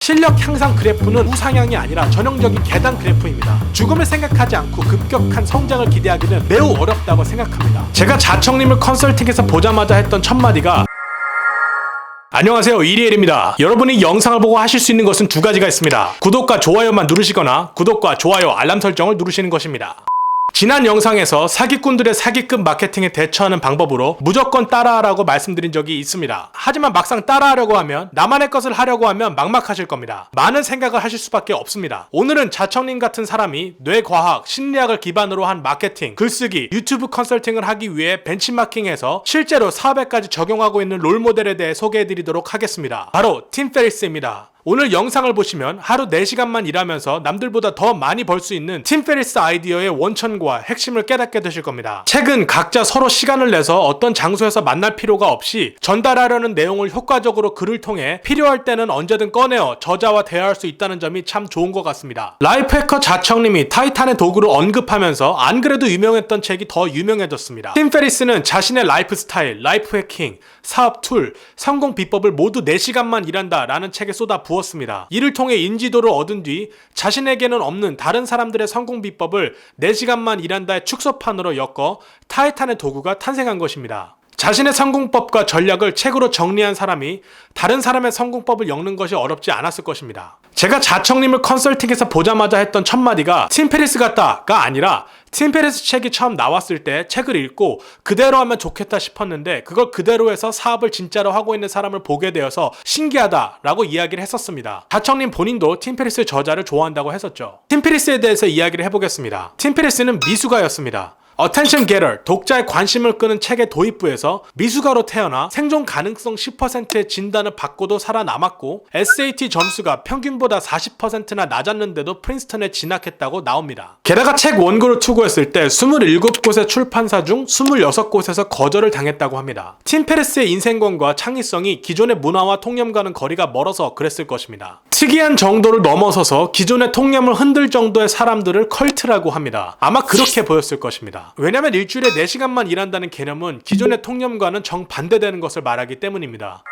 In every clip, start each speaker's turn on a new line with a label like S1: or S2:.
S1: 실력 향상 그래프는 우상향이 아니라 전형적인 계단 그래프입니다. 죽음을 생각하지 않고 급격한 성장을 기대하기는 매우 어렵다고 생각합니다. 제가 자청님을 컨설팅에서 보자마자 했던 첫 마디가 안녕하세요, 이리엘입니다. 여러분이 영상을 보고 하실 수 있는 것은 두 가지가 있습니다. 구독과 좋아요만 누르시거나 구독과 좋아요 알람 설정을 누르시는 것입니다. 지난 영상에서 사기꾼들의 사기급 마케팅에 대처하는 방법으로 무조건 따라하라고 말씀드린 적이 있습니다. 하지만 막상 따라하려고 하면 나만의 것을 하려고 하면 막막하실 겁니다. 많은 생각을 하실 수밖에 없습니다. 오늘은 자청님 같은 사람이 뇌과학, 심리학을 기반으로 한 마케팅, 글쓰기, 유튜브 컨설팅을 하기 위해 벤치마킹해서 실제로 사업에까지 적용하고 있는 롤모델에 대해 소개해드리도록 하겠습니다. 바로 팀 페리스입니다. 오늘 영상을 보시면 하루 4시간만 일하면서 남들보다 더 많이 벌 수 있는 팀 페리스 아이디어의 원천과 핵심을 깨닫게 되실 겁니다. 책은 각자 서로 시간을 내서 어떤 장소에서 만날 필요가 없이 전달하려는 내용을 효과적으로 글을 통해 필요할 때는 언제든 꺼내어 저자와 대화할 수 있다는 점이 참 좋은 것 같습니다. 라이프해커 자청님이 타이탄의 도구를 언급하면서 안 그래도 유명했던 책이 더 유명해졌습니다. 팀 페리스는 자신의 라이프 스타일, 라이프 해킹, 사업 툴, 성공 비법을 모두 4시간만 일한다 라는 책에 쏟아 부었습니다. 이를 통해 인지도를 얻은 뒤 자신에게는 없는 다른 사람들의 성공 비법을 4시간만 일한다의 축소판으로 엮어 타이탄의 도구가 탄생한 것입니다. 자신의 성공법과 전략을 책으로 정리한 사람이 다른 사람의 성공법을 엮는 것이 어렵지 않았을 것입니다. 제가 자청님을 컨설팅에서 보자마자 했던 첫 마디가 팀 페리스 같다가 아니라 팀 페리스 책이 처음 나왔을 때 책을 읽고 그대로 하면 좋겠다 싶었는데 그걸 그대로 해서 사업을 진짜로 하고 있는 사람을 보게 되어서 신기하다라고 이야기를 했었습니다. 자청님 본인도 팀 페리스 저자를 좋아한다고 했었죠. 팀 페리스에 대해서 이야기를 해보겠습니다. 팀 페리스는 미수가였습니다. Attention Getter, 독자의 관심을 끄는 책의 도입부에서 미수가로 태어나 생존 가능성 10%의 진단을 받고도 살아남았고 SAT 점수가 평균보다 40%나 낮았는데도 프린스턴에 진학했다고 나옵니다. 게다가 책 원고를 투고했을 때 27곳의 출판사 중 26곳에서 거절을 당했다고 합니다. 팀 페리스의 인생관과 창의성이 기존의 문화와 통념과는 거리가 멀어서 그랬을 것입니다. 특이한 정도를 넘어서서 기존의 통념을 흔들 정도의 사람들을 컬트라고 합니다. 아마 그렇게 보였을 것입니다. 왜냐면 일주일에 4시간만 일한다는 개념은 기존의 통념과는 정반대되는 것을 말하기 때문입니다.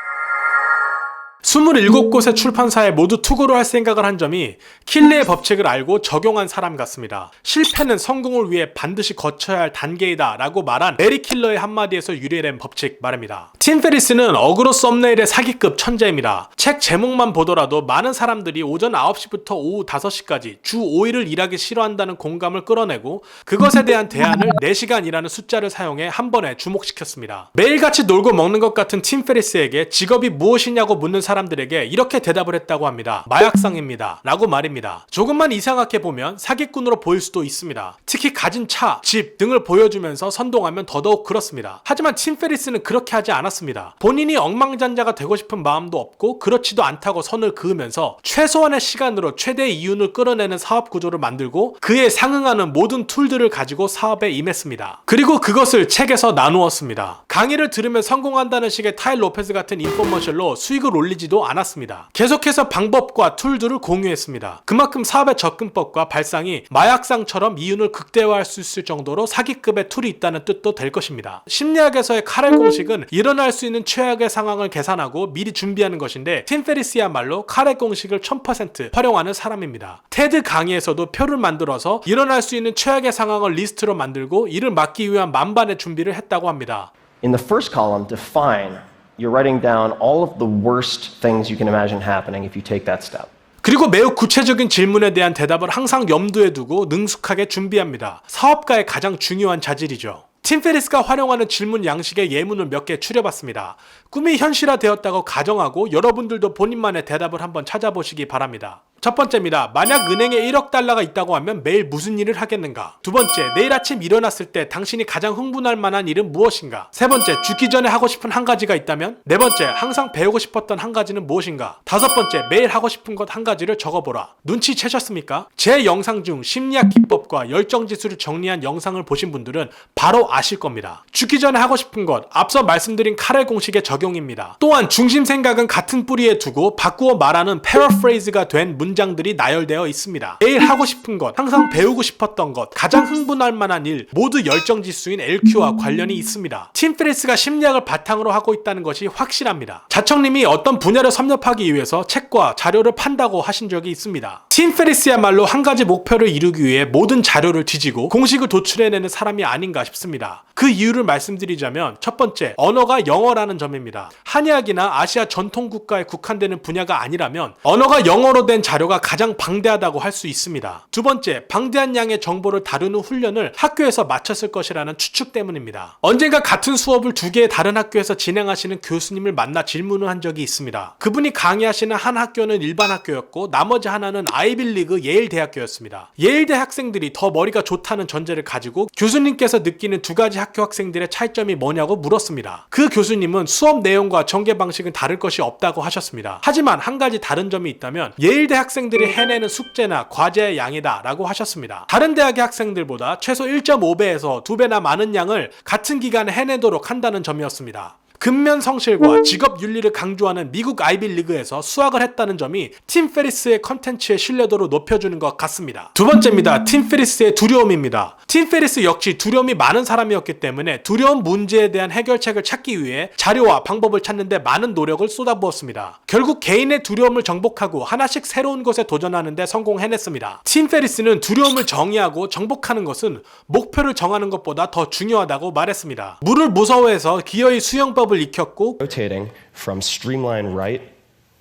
S1: 27곳의 출판사에 모두 투고를 할 생각을 한 점이 킬레의 법칙을 알고 적용한 사람 같습니다. 실패는 성공을 위해 반드시 거쳐야 할 단계이다 라고 말한 메리 킬러의 한마디에서 유래된 법칙 말입니다. 팀 페리스는 어그로 썸네일의 사기급 천재입니다. 책 제목만 보더라도 많은 사람들이 오전 9시부터 오후 5시까지 주 5일을 일하기 싫어한다는 공감을 끌어내고 그것에 대한 대안을 4시간이라는 숫자를 사용해 한 번에 주목시켰습니다. 매일같이 놀고 먹는 것 같은 팀 페리스에게 직업이 무엇이냐고 묻는 사람들에게 이렇게 대답을 했다고 합니다. 마약상입니다 라고 말입니다. 조금만 이상하게 보면 사기꾼으로 보일 수도 있습니다. 특히 가진 차, 집 등을 보여주면서 선동하면 더더욱 그렇습니다. 하지만 팀 페리스는 그렇게 하지 않았습니다. 본인이 억만장자가 되고 싶은 마음도 없고 그렇지도 않다고 선을 그으면서 최소한의 시간으로 최대의 이윤을 끌어내는 사업 구조를 만들고 그에 상응하는 모든 툴들을 가지고 사업에 임했습니다. 그리고 그것을 책에서 나누었습니다. 강의를 들으면 성공한다는 식의 타일 로페즈 같은 인포머셜로 수익을 올리지도 않았습니다. 계속해서 방법과 툴들을 공유했습니다. 그만큼 사업의 접근법과 발상이 마약상처럼 이윤을 극대화할 수 있을 정도로 사기급의 툴이 있다는 뜻도 될 것입니다. 심리학에서의 카렐 공식은 일어날 수 있는 최악의 상황을 계산하고 미리 준비하는 것인데 팀 페리스야말로 카렐 공식을 1000% 활용하는 사람입니다. 테드 강의에서도 표를 만들어서 일어날 수 있는 최악의 상황을 리스트로 만들고 이를 막기 위한 만반의 준비를 했다고 합니다.
S2: In the first column, define. You're writing down all of the worst things you can imagine happening if you take that step.
S1: 그리고 매우 구체적인 질문에 대한 대답을 항상 염두에 두고 능숙하게 준비합니다. 사업가의 가장 중요한 자질이죠. 팀 페리스가 활용하는 질문 양식의 예문을 몇 개 추려봤습니다. 꿈이 현실화되었다고 가정하고 여러분들도 본인만의 대답을 한번 찾아보시기 바랍니다. 첫 번째입니다. 만약 은행에 1억 달러가 있다고 하면 매일 무슨 일을 하겠는가? 두 번째, 내일 아침 일어났을 때 당신이 가장 흥분할 만한 일은 무엇인가? 세 번째, 죽기 전에 하고 싶은 한 가지가 있다면? 네 번째, 항상 배우고 싶었던 한 가지는 무엇인가? 다섯 번째, 매일 하고 싶은 것 한 가지를 적어보라. 눈치채셨습니까? 제 영상 중 심리학 기법과 열정지수를 정리한 영상을 보신 분들은 바로 아실 겁니다. 죽기 전에 하고 싶은 것, 앞서 말씀드린 카렐 공식의 적용입니다. 또한 중심 생각은 같은 뿌리에 두고 바꾸어 말하는 패러프레이즈가 된 문장들이 나열되어 있습니다. 매일 하고 싶은 것, 항상 배우고 싶었던 것, 가장 흥분할 만한 일, 모두 열정 지수인 LQ와 관련이 있습니다. 팀 페리스가 심리학을 바탕으로 하고 있다는 것이 확실합니다. 자청님이 어떤 분야를 섭렵하기 위해서 책과 자료를 판다고 하신 적이 있습니다. 팀 페리스야말로 한 가지 목표를 이루기 위해 모든 자료를 뒤지고 공식을 도출해내는 사람이 아닌가 싶습니다. 그 이유를 말씀드리자면 첫 번째, 언어가 영어라는 점입니다. 한의학이나 아시아 전통 국가에 국한되는 분야가 아니라면 언어가 영어로 된 자료가 가장 방대하다고 할 수 있습니다. 두 번째, 방대한 양의 정보를 다루는 훈련을 학교에서 마쳤을 것이라는 추측 때문입니다. 언젠가 같은 수업을 두 개의 다른 학교에서 진행하시는 교수님을 만나 질문을 한 적이 있습니다. 그분이 강의하시는 한 학교는 일반 학교였고 나머지 하나는 아이빌리그 예일 대학교였습니다. 예일대 학생들이 더 머리가 좋다는 전제를 가지고 교수님께서 느끼는 두 가지 학교 학생들의 차이점이 뭐냐고 물었습니다. 그 교수님은 수업 내용과 전개 방식은 다를 것이 없다고 하셨습니다. 하지만 한 가지 다른 점이 있다면 예일대 학생들이 해내는 숙제나 과제의 양이다 라고 하셨습니다. 다른 대학의 학생들보다 최소 1.5배에서 2배나 많은 양을 같은 기간에 해내도록 한다는 점이었습니다. 근면 성실과 직업 윤리를 강조하는 미국 아이빌리그에서 수학을 했다는 점이 팀 페리스의 컨텐츠의 신뢰도를 높여주는 것 같습니다. 두 번째입니다. 팀 페리스의 두려움입니다. 팀 페리스 역시 두려움이 많은 사람이었기 때문에 두려운 문제에 대한 해결책을 찾기 위해 자료와 방법을 찾는데 많은 노력을 쏟아부었습니다. 결국 개인의 두려움을 정복하고 하나씩 새로운 것에 도전하는 데 성공해냈습니다. 팀 페리스는 두려움을 정의하고 정복하는 것은 목표를 정하는 것보다 더 중요하다고 말했습니다. 물을 무서워해서 기어이 수영법 익혔고
S2: Rotating from streamline right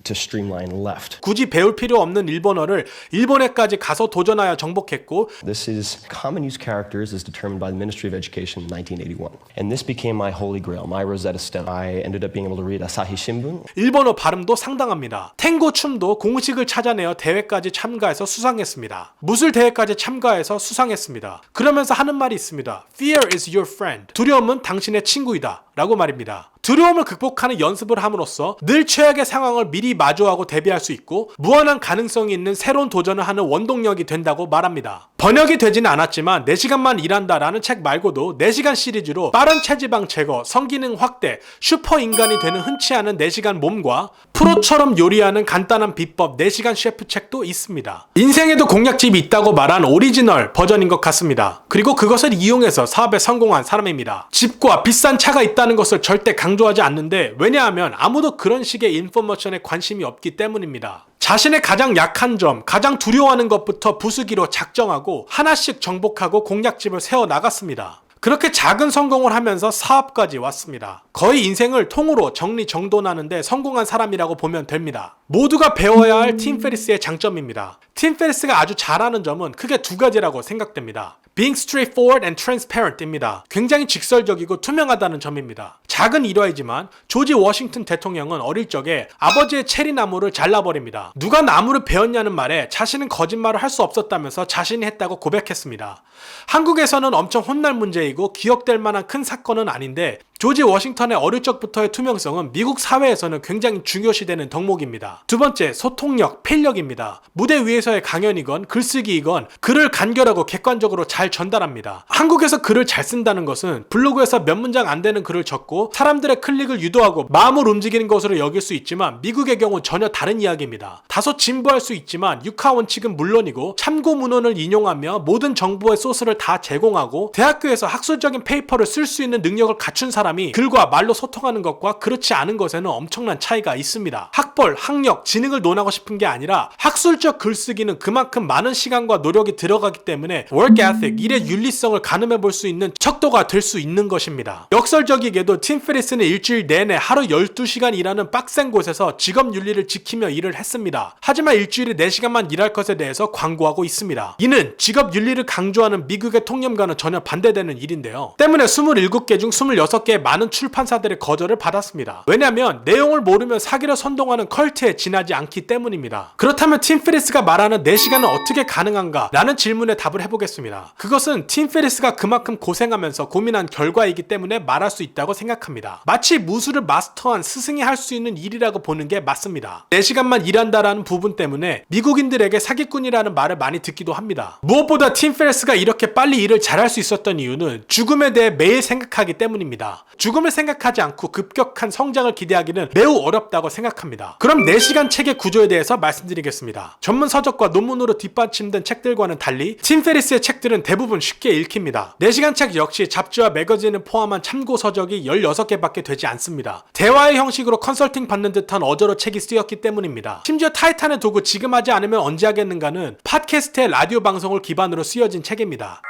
S2: to streamline left.
S1: 굳이 배울 필요 없는 일본어를 일본에까지 가서 도전하여 정복했고
S2: This is common use characters as determined by the Ministry of Education in 1981. And this became my holy grail, my Rosetta Stone. I ended up being able to read Asahi Shimbun.
S1: 일본어 발음도 상당합니다. 탱고 춤도 공식을 찾아내어 대회까지 참가해서 수상했습니다. 무술 대회까지 참가해서 수상했습니다. 그러면서 하는 말이 있습니다. Fear is your friend. 두려움은 당신의 친구이다 라고 말입니다. 두려움을 극복하는 연습을 함으로써 늘 최악의 상황을 미리 마주하고 대비할 수 있고 무한한 가능성이 있는 새로운 도전을 하는 원동력이 된다고 말합니다. 번역이 되지는 않았지만 4시간만 일한다 라는 책 말고도 4시간 시리즈로 빠른 체지방 제거, 성기능 확대, 슈퍼인간이 되는 흔치 않은 4시간 몸과 프로처럼 요리하는 간단한 비법 4시간 셰프 책도 있습니다. 인생에도 공략집이 있다고 말한 오리지널 버전인 것 같습니다. 그리고 그것을 이용해서 사업에 성공한 사람입니다. 집과 비싼 차가 있다는 것을 절대 강조하지 않는데 왜냐하면 아무도 그런 식의 인포메이션에 관심이 없기 때문입니다. 자신의 가장 약한 점, 가장 두려워하는 것부터 부수기로 작정하고 하나씩 정복하고 공략집을 세워나갔습니다. 그렇게 작은 성공을 하면서 사업까지 왔습니다. 거의 인생을 통으로 정리정돈하는데 성공한 사람이라고 보면 됩니다. 모두가 배워야 할 팀 페리스의 장점입니다. 팀 페리스가 아주 잘하는 점은 크게 두 가지라고 생각됩니다. Being straightforward and transparent입니다. 굉장히 직설적이고 투명하다는 점입니다. 작은 일화이지만 조지 워싱턴 대통령은 어릴 적에 아버지의 체리나무를 잘라버립니다. 누가 나무를 베었냐는 말에 자신은 거짓말을 할 수 없었다면서 자신이 했다고 고백했습니다. 한국에서는 엄청 혼날 문제이고 기억될 만한 큰 사건은 아닌데 조지 워싱턴의 어릴 적부터의 투명성은 미국 사회에서는 굉장히 중요시되는 덕목입니다. 두 번째, 소통력, 필력입니다. 무대 위에서의 강연이건 글쓰기이건 글을 간결하고 객관적으로 잘 전달합니다. 한국에서 글을 잘 쓴다는 것은 블로그에서 몇 문장 안 되는 글을 적고 사람들의 클릭을 유도하고 마음을 움직이는 것으로 여길 수 있지만 미국의 경우 전혀 다른 이야기입니다. 다소 진부할 수 있지만 육하 원칙은 물론이고 참고 문헌을 인용하며 모든 정보의 소스를 다 제공하고 대학교에서 학술적인 페이퍼를 쓸 수 있는 능력을 갖춘 사람이 글과 말로 소통하는 것과 그렇지 않은 것에는 엄청난 차이가 있습니다. 학벌, 학력, 지능을 논하고 싶은 게 아니라 학술적 글쓰기는 그만큼 많은 시간과 노력이 들어가기 때문에 work ethic, 일의 윤리성을 가늠해 볼 수 있는 척도가 될 수 있는 것입니다. 역설적이게도 팀 페리스는 일주일 내내 하루 12시간 일하는 빡센 곳에서 직업 윤리를 지키며 일을 했습니다. 하지만 일주일에 4시간만 일할 것에 대해서 광고하고 있습니다. 이는 직업 윤리를 강조하는 미국의 통념과는 전혀 반대되는 일인데요. 때문에 27개 중 26개의 많은 출판사들의 거절을 받았습니다. 왜냐하면 내용을 모르면 사기를 선동하는 컬트에 지나지 않기 때문입니다. 그렇다면 팀 페리스가 말하는 4시간은 어떻게 가능한가? 라는 질문에 답을 해보겠습니다. 그것은 팀 페리스가 그만큼 고생하면서 고민한 결과이기 때문에 말할 수 있다고 생각합니다. 마치 무술을 마스터한 스승이 할 수 있는 일이라고 보는 게 맞습니다. 4시간만 일한다라는 부분 때문에 미국인들에게 사기꾼이라는 말을 많이 듣기도 합니다. 무엇보다 팀 페리스가 이렇게 빨리 일을 잘할 수 있었던 이유는 죽음에 대해 매일 생각하기 때문입니다. 죽음을 생각하지 않고 급격한 성장을 기대하기는 매우 어렵다고 생각합니다. 그럼 4시간 책의 구조에 대해서 말씀드리겠습니다. 전문 서적과 논문으로 뒷받침된 책들과는 달리 팀 페리스의 책들은 대부분 쉽게 읽힙니다. 4시간 책 역시 잡지와 매거진을 포함한 참고 서적이 16개밖에 되지 않습니다. 대화의 형식으로 컨설팅 받는 듯한 어저로 책이 쓰였기 때문입니다. 심지어 타이탄의 도구 지금 하지 않으면 언제 하겠는가는 팟캐스트의 라디오 방송을 기반으로 쓰여진 책입니다.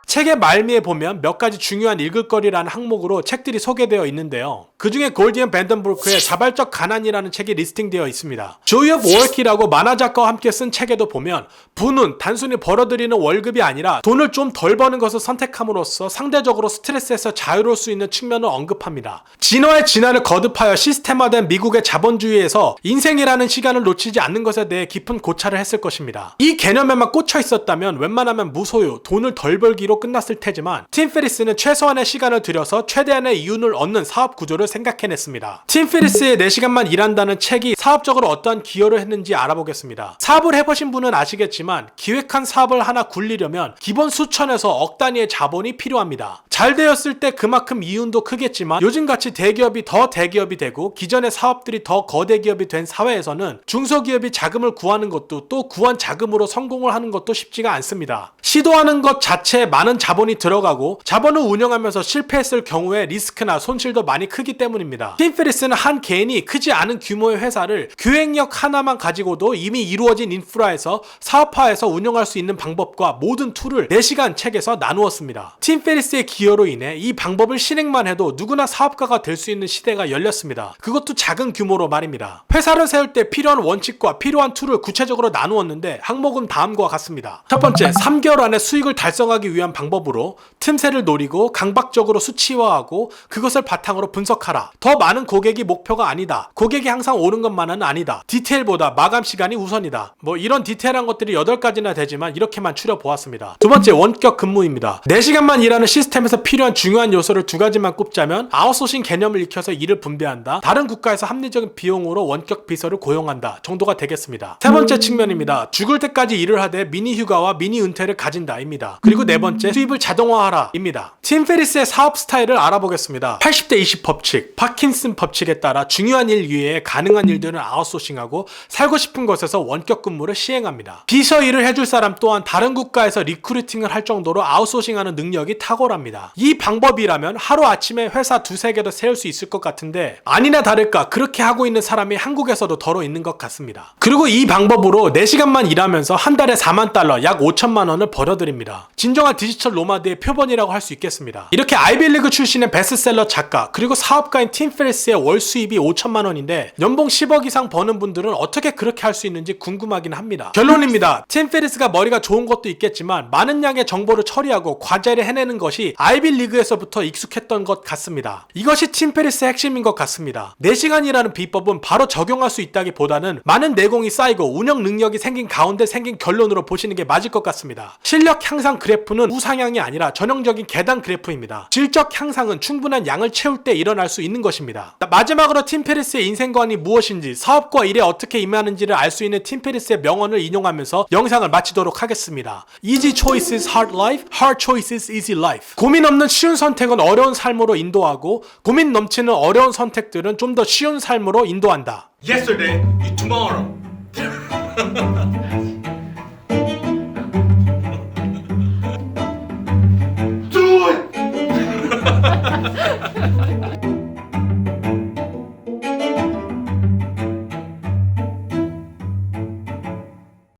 S1: 책의 말미에 보면 몇 가지 중요한 읽을거리라는 항목으로 책들이 소개되어 있는데요. 그 중에 골디언 밴던부르크의 자발적 가난이라는 책이 리스팅되어 있습니다. 조이 오브 워키라고 만화 작가와 함께 쓴 책에도 보면 부는 단순히 벌어들이는 월급이 아니라 돈을 좀 덜 버는 것을 선택함으로써 상대적으로 스트레스에서 자유로울 수 있는 측면을 언급합니다. 진화의 진화를 거듭하여 시스템화된 미국의 자본주의에서 인생이라는 시간을 놓치지 않는 것에 대해 깊은 고찰을 했을 것입니다. 이 개념에만 꽂혀 있었다면 웬만하면 무소유, 돈을 덜 벌기로 끝났을 테지만 팀 페리스는 최소한의 시간을 들여서 최대한의 이윤을 얻는 사업 구조를 생각해냈습니다. 팀 페리스의 4시간만 일한다는 책이 사업적으로 어떠한 기여를 했는지 알아보겠습니다. 사업을 해보신 분은 아시겠지만 기획한 사업을 하나 굴리려면 기본 수천에서 억 단위의 자본이 필요합니다. 잘 되었을 때 그만큼 이윤도 크겠지만 요즘같이 대기업이 더 대기업이 되고 기존의 사업들이 더 거대 기업이 된 사회에서는 중소기업이 자금을 구하는 것도 또 구한 자금으로 성공을 하는 것도 쉽지가 않습니다. 시도하는 것 자체에 많은 자본이 들어가고 자본을 운영하면서 실패했을 경우에 리스크나 손실도 많이 크기 때문입니다. 팀 페리스는 한 개인이 크지 않은 규모의 회사를 기획력 하나만 가지고도 이미 이루어진 인프라에서 사업화해서 운영할 수 있는 방법과 모든 툴을 4시간 책에서 나누었습니다. 팀 페리스의 기여로 인해 이 방법을 실행만 해도 누구나 사업가가 될 수 있는 시대가 열렸습니다. 그것도 작은 규모로 말입니다. 회사를 세울 때 필요한 원칙과 필요한 툴을 구체적으로 나누었는데 항목은 다음과 같습니다. 첫 번째, 3개월 안에 수익을 달성하기 위한 방법으로 틈새를 노리고 강박적으로 수치화하고 그것을 바탕으로 분석하라. 더 많은 고객이 목표가 아니다. 고객이 항상 오는 것만은 아니다. 디테일보다 마감 시간이 우선이다. 이런 디테일한 것들이 8가지나 되지만 이렇게만 추려보았습니다. 두 번째, 원격 근무입니다. 4시간만 일하는 시스템에서 필요한 중요한 요소를 2가지만 꼽자면 아웃소싱 개념을 익혀서 일을 분배한다. 다른 국가에서 합리적인 비용으로 원격 비서를 고용한다 정도가 되겠습니다. 세 번째 측면입니다. 죽을 때까지 일을 하되 미니 휴가와 미니 은퇴를 가진다 입니다. 그리고 네 번째, 수입을 자동화하라 입니다. 팀 페리스의 사업 스타일을 알아보겠습니다. 80대 20 법칙, 파킨슨 법칙에 따라 중요한 일 이외에 가능한 일들은 아웃소싱하고 살고 싶은 곳에서 원격 근무를 시행합니다. 비서 일을 해줄 사람 또한 다른 국가에서 리크루팅을 할 정도로 아웃소싱하는 능력이 탁월합니다. 이 방법이라면 하루아침에 회사 2-3개도 세울 수 있을 것 같은데 아니나 다를까 그렇게 하고 있는 사람이 한국에서도 더러 있는 것 같습니다. 그리고 이 방법으로 4시간만 일하면서 한 달에 4만 달러, 약 5천만 원을 벌어들입니다. 진정한 디지털 노마드의 표본이라고 할 수 있겠습니다. 이렇게 아이비리그 출신의 베스트셀러 작가 그리고 사업가인 팀 페리스의 월 수입이 5천만 원인데 연봉 10억 이상 버는 분들은 어떻게 그렇게 할 수 있는지 궁금하긴 합니다. 결론입니다. 팀 페리스가 머리가 좋은 것도 있겠지만 많은 양의 정보를 처리하고 과제를 해내는 것이 아이비리그에서부터 익숙했던 것 같습니다. 이것이 팀 페리스의 핵심인 것 같습니다. 4시간이라는 비법은 바로 적용할 수 있다기보다는 많은 내공이 쌓이고 운영 능력이 생긴 가운데 생긴 결론으로 보시는 게 맞을 것 같습니다. 실력 향상 그래프는 우상향이 아니라 전형적인 계단 그래프입니다. 질적 향상은 충분한 양을 채울 때 일어날 수 있는 것입니다. 마지막으로 팀 페리스의 인생관이 무엇인지 사업과 일에 어떻게 임하는지를 알 수 있는 팀 페리스의 명언을 인용하면서 영상을 마치도록 하겠습니다. Easy choices hard life, hard choices easy life. 고민 없는 쉬운 선택은 어려운 삶으로 인도하고 고민 넘치는 어려운 선택들은 좀 더 쉬운 삶으로 인도한다.
S3: Yesterday, tomorrow.